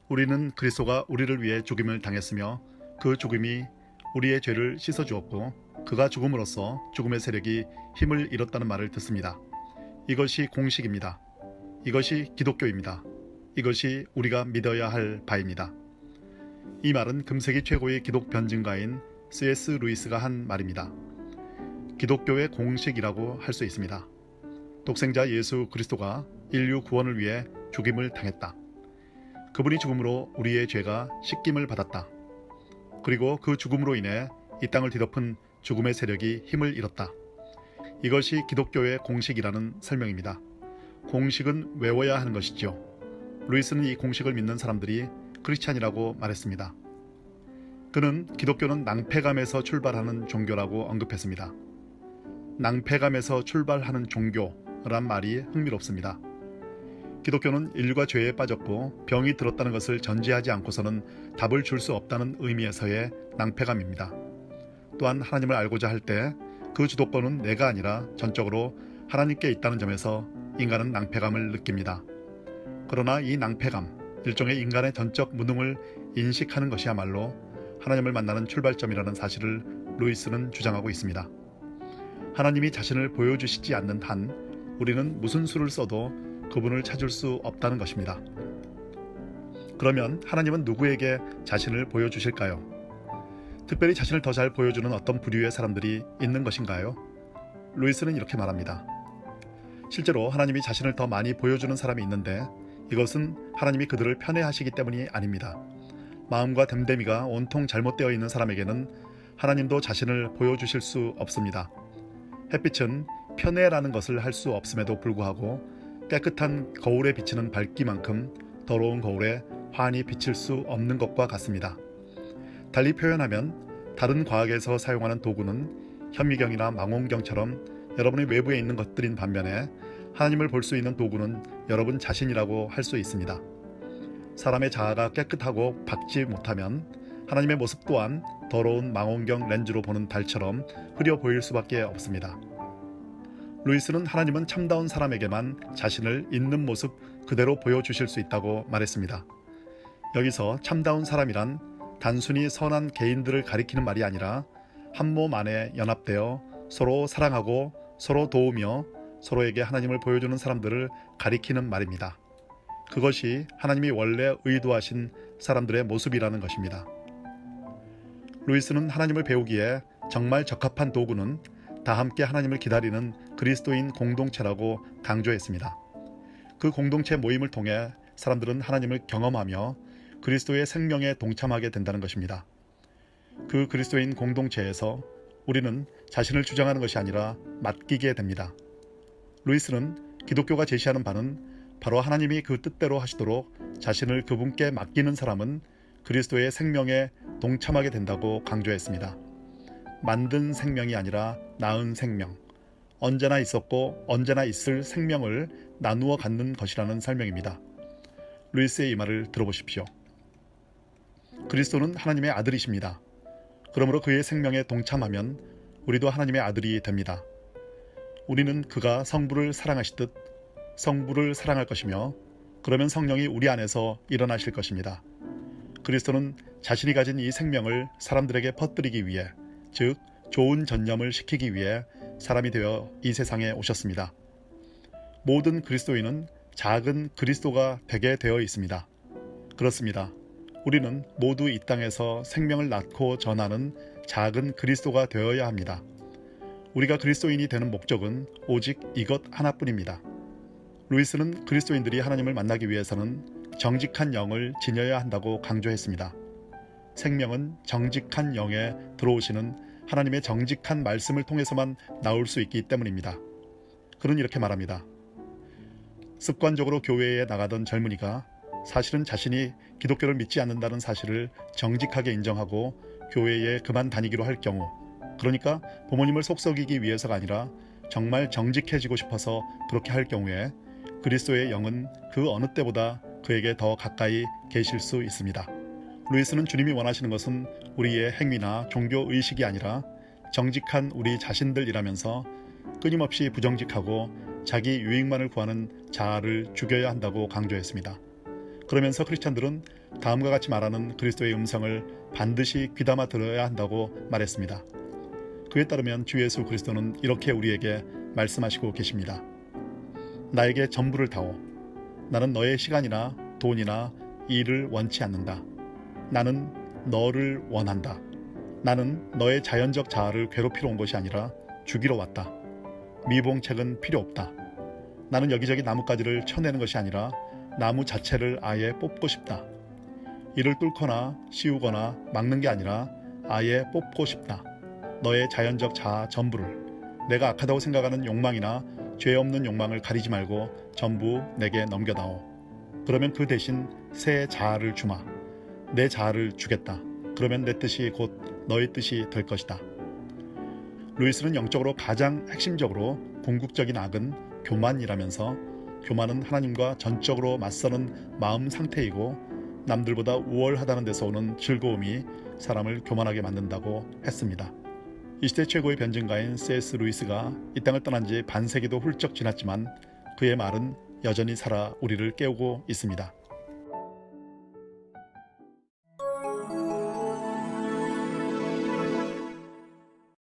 우리는 그리스도가 우리를 위해 죽임을 당했으며 그 죽음이 우리의 죄를 씻어주었고 그가 죽음으로써 죽음의 세력이 힘을 잃었다는 말을 듣습니다. 이것이 공식입니다. 이것이 기독교입니다. 이것이 우리가 믿어야 할 바입니다. 이 말은 금세기 최고의 기독 변증가인 C.S. 루이스가 한 말입니다. 기독교의 공식이라고 할 수 있습니다. 독생자 예수 그리스도가 인류 구원을 위해 죽임을 당했다. 그분이 죽음으로 우리의 죄가 씻김을 받았다. 그리고 그 죽음으로 인해 이 땅을 뒤덮은 죽음의 세력이 힘을 잃었다. 이것이 기독교의 공식이라는 설명입니다. 공식은 외워야 하는 것이죠. 루이스는 이 공식을 믿는 사람들이 크리스찬이라고 말했습니다. 그는 기독교는 낭패감에서 출발하는 종교라고 언급했습니다. 낭패감에서 출발하는 종교란 말이 흥미롭습니다. 기독교는 인류가 죄에 빠졌고 병이 들었다는 것을 전제하지 않고서는 답을 줄 수 없다는 의미에서의 낭패감입니다. 또한 하나님을 알고자 할 때 그 주도권은 내가 아니라 전적으로 하나님께 있다는 점에서 인간은 낭패감을 느낍니다. 그러나 이 낭패감, 일종의 인간의 전적 무능을 인식하는 것이야말로 하나님을 만나는 출발점이라는 사실을 루이스는 주장하고 있습니다. 하나님이 자신을 보여주시지 않는 한 우리는 무슨 수를 써도 그분을 찾을 수 없다는 것입니다. 그러면 하나님은 누구에게 자신을 보여주실까요? 특별히 자신을 더 잘 보여주는 어떤 부류의 사람들이 있는 것인가요? 루이스는 이렇게 말합니다. 실제로 하나님이 자신을 더 많이 보여주는 사람이 있는데 이것은 하나님이 그들을 편애하시기 때문이 아닙니다. 마음과 됨됨이가 온통 잘못되어 있는 사람에게는 하나님도 자신을 보여주실 수 없습니다. 햇빛은 편애라는 것을 할 수 없음에도 불구하고 깨끗한 거울에 비치는 밝기만큼 더러운 거울에 환히 비칠 수 없는 것과 같습니다. 달리 표현하면 다른 과학에서 사용하는 도구는 현미경이나 망원경처럼 여러분의 외부에 있는 것들인 반면에 하나님을 볼 수 있는 도구는 여러분 자신이라고 할 수 있습니다. 사람의 자아가 깨끗하고 밝지 못하면 하나님의 모습 또한 더러운 망원경 렌즈로 보는 달처럼 흐려 보일 수밖에 없습니다. 루이스는 하나님은 참다운 사람에게만 자신을 있는 모습 그대로 보여주실 수 있다고 말했습니다. 여기서 참다운 사람이란 단순히 선한 개인들을 가리키는 말이 아니라 한 몸 안에 연합되어 서로 사랑하고 서로 도우며 서로에게 하나님을 보여주는 사람들을 가리키는 말입니다. 그것이 하나님이 원래 의도하신 사람들의 모습이라는 것입니다. 루이스는 하나님을 배우기에 정말 적합한 도구는 다 함께 하나님을 기다리는 그리스도인 공동체라고 강조했습니다. 그 공동체 모임을 통해 사람들은 하나님을 경험하며 그리스도의 생명에 동참하게 된다는 것입니다. 그 그리스도인 공동체에서 우리는 자신을 주장하는 것이 아니라 맡기게 됩니다. 루이스는 기독교가 제시하는 바는 바로 하나님이 그 뜻대로 하시도록 자신을 그분께 맡기는 사람은 그리스도의 생명에 동참하게 된다고 강조했습니다. 만든 생명이 아니라 낳은 생명, 언제나 있었고 언제나 있을 생명을 나누어 갖는 것이라는 설명입니다. 루이스의 이 말을 들어보십시오. 그리스도는 하나님의 아들이십니다. 그러므로 그의 생명에 동참하면 우리도 하나님의 아들이 됩니다. 우리는 그가 성부를 사랑하시듯 성부를 사랑할 것이며 그러면 성령이 우리 안에서 일어나실 것입니다. 그리스도는 자신이 가진 이 생명을 사람들에게 퍼뜨리기 위해, 즉 좋은 전념을 시키기 위해 사람이 되어 이 세상에 오셨습니다. 모든 그리스도인은 작은 그리스도가 되게 되어 있습니다. 그렇습니다. 우리는 모두 이 땅에서 생명을 낳고 전하는 작은 그리스도가 되어야 합니다. 우리가 그리스도인이 되는 목적은 오직 이것 하나뿐입니다. 루이스는 그리스도인들이 하나님을 만나기 위해서는 정직한 영을 지녀야 한다고 강조했습니다. 생명은 정직한 영에 들어오시는 하나님의 정직한 말씀을 통해서만 나올 수 있기 때문입니다. 그는 이렇게 말합니다. 습관적으로 교회에 나가던 젊은이가 사실은 자신이 기독교를 믿지 않는다는 사실을 정직하게 인정하고 교회에 그만 다니기로 할 경우, 그러니까 부모님을 속썩이기 위해서가 아니라 정말 정직해지고 싶어서 그렇게 할 경우에 그리스도의 영은 그 어느 때보다 그에게 더 가까이 계실 수 있습니다. 루이스는 주님이 원하시는 것은 우리의 행위나 종교 의식이 아니라 정직한 우리 자신들이라면서 끊임없이 부정직하고 자기 유익만을 구하는 자아를 죽여야 한다고 강조했습니다. 그러면서 크리스찬들은 다음과 같이 말하는 그리스도의 음성을 반드시 귀담아 들어야 한다고 말했습니다. 그에 따르면 주 예수 그리스도는 이렇게 우리에게 말씀하시고 계십니다. 나에게 전부를 다오. 나는 너의 시간이나 돈이나 일을 원치 않는다. 나는 너를 원한다. 나는 너의 자연적 자아를 괴롭히러 온 것이 아니라 죽이러 왔다. 미봉책은 필요 없다. 나는 여기저기 나뭇가지를 쳐내는 것이 아니라 나무 자체를 아예 뽑고 싶다. 이를 뚫거나 씌우거나 막는 게 아니라 아예 뽑고 싶다. 너의 자연적 자아 전부를. 내가 악하다고 생각하는 욕망이나 죄 없는 욕망을 가리지 말고 전부 내게 넘겨다오. 그러면 그 대신 새 자아를 주마. 내 자아를 주겠다. 그러면 내 뜻이 곧 너의 뜻이 될 것이다. 루이스는 영적으로 가장 핵심적으로 궁극적인 악은 교만이라면서 교만은 하나님과 전적으로 맞서는 마음 상태이고 남들보다 우월하다는 데서 오는 즐거움이 사람을 교만하게 만든다고 했습니다. 이 시대 최고의 변증가인 C.S. 루이스가 이 땅을 떠난 지 반세기도 훌쩍 지났지만 그의 말은 여전히 살아 우리를 깨우고 있습니다.